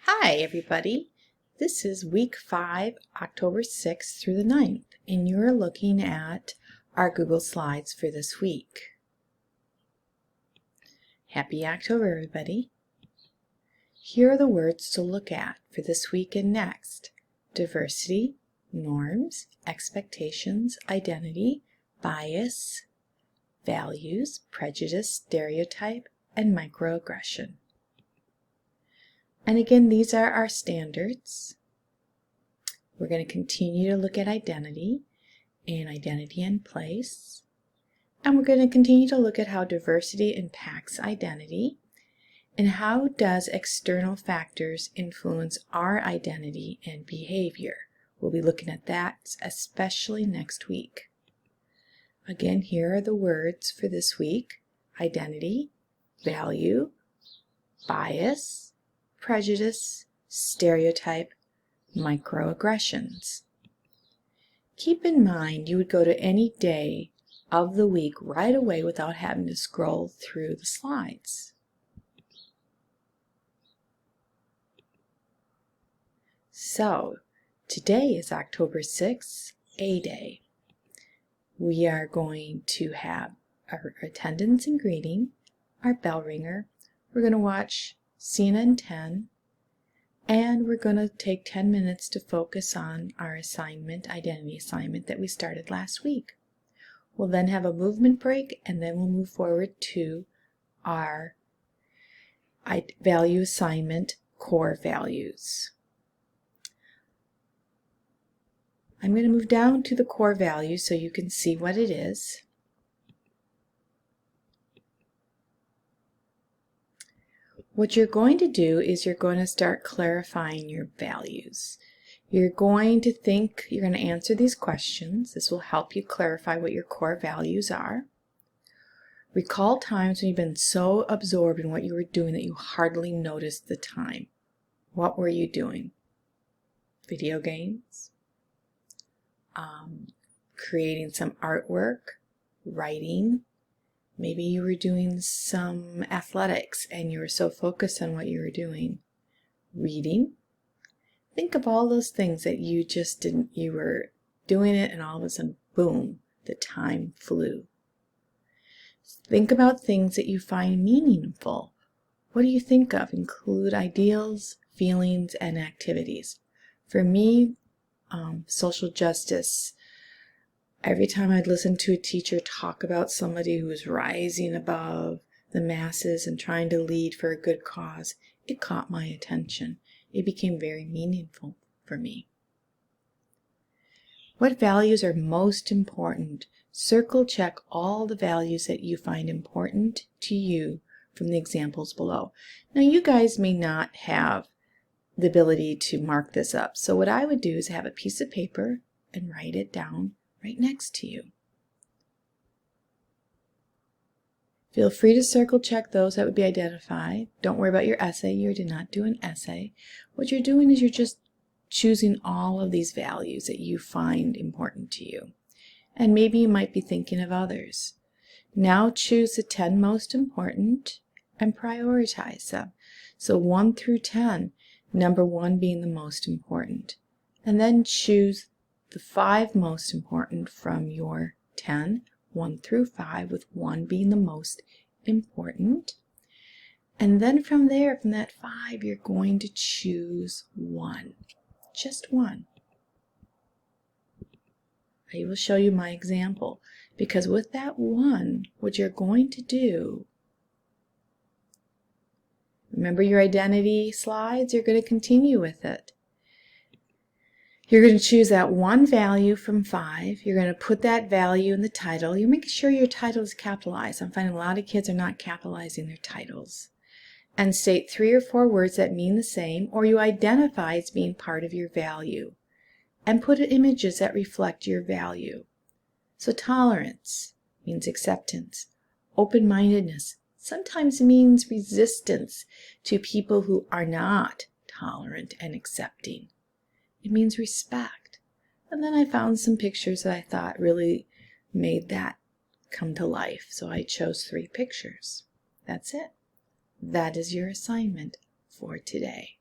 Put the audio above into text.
Hi everybody, this is week 5, October 6th through the 9th, and you're looking at our Google Slides for this week. Happy October everybody. Here are the words to look at for this week and next: diversity, norms, expectations, identity, bias, values, prejudice, stereotype, and microaggression. And again, these are our standards. We're going to continue to look at identity and place. And we're going to continue to look at how diversity impacts identity and how does external factors influence our identity and behavior. We'll be looking at that especially next week. Again, here are the words for this week: identity, value, bias, prejudice, stereotype, microaggressions. Keep in mind you would go to any day of the week right away without having to scroll through the slides. So, today is October 6th, A-Day. We are going to have our attendance and greeting, our bell ringer. We're going to watch CNN 10, and we're going to take 10 minutes to focus on our assignment, identity assignment that we started last week. We'll then have a movement break, and then we'll move forward to our value assignment, core values. I'm going to move down to the core values so you can see what it is. What you're going to do is you're going to start clarifying your values. You're going to answer these questions. This will help you clarify what your core values are. Recall times when you've been so absorbed in what you were doing that you hardly noticed the time. What were you doing? Video games? Creating some artwork? Writing? Maybe you were doing some athletics and you were so focused on what you were doing. Reading. Think of all those things that you just didn't, you were doing it and all of a sudden, boom, the time flew. Think about things that you find meaningful. What do you think of? Include ideals, feelings, and activities. For me, social justice. Every time I'd listen to a teacher talk about somebody who was rising above the masses and trying to lead for a good cause, it caught my attention. It became very meaningful for me. What values are most important? Circle check all the values that you find important to you from the examples below. Now, you guys may not have the ability to mark this up, so what I would do is have a piece of paper and write it down right next to you. Feel free to circle check those that would be identified. Don't worry about your essay. You did not do an essay. What you're doing is you're just choosing all of these values that you find important to you. And maybe you might be thinking of others. Now choose the 10 most important and prioritize them. So 1 through 10, number 1 being the most important. And then choose the 5 most important from your 10, 1 through 5, with 1 being the most important. And then from there, from that 5, you're going to choose 1. Just 1. I will show you my example, because with that 1, what you're going to do, remember your identity slides, you're going to continue with it. You're going to choose that 1 value from 5. You're going to put that value in the title. You're making sure your title is capitalized. I'm finding a lot of kids are not capitalizing their titles. And state 3 or 4 words that mean the same, or you identify as being part of your value. And put images that reflect your value. So tolerance means acceptance. Open-mindedness sometimes means resistance to people who are not tolerant and accepting. It means respect. And then I found some pictures that I thought really made that come to life. So I chose 3 pictures. That's it. That is your assignment for today.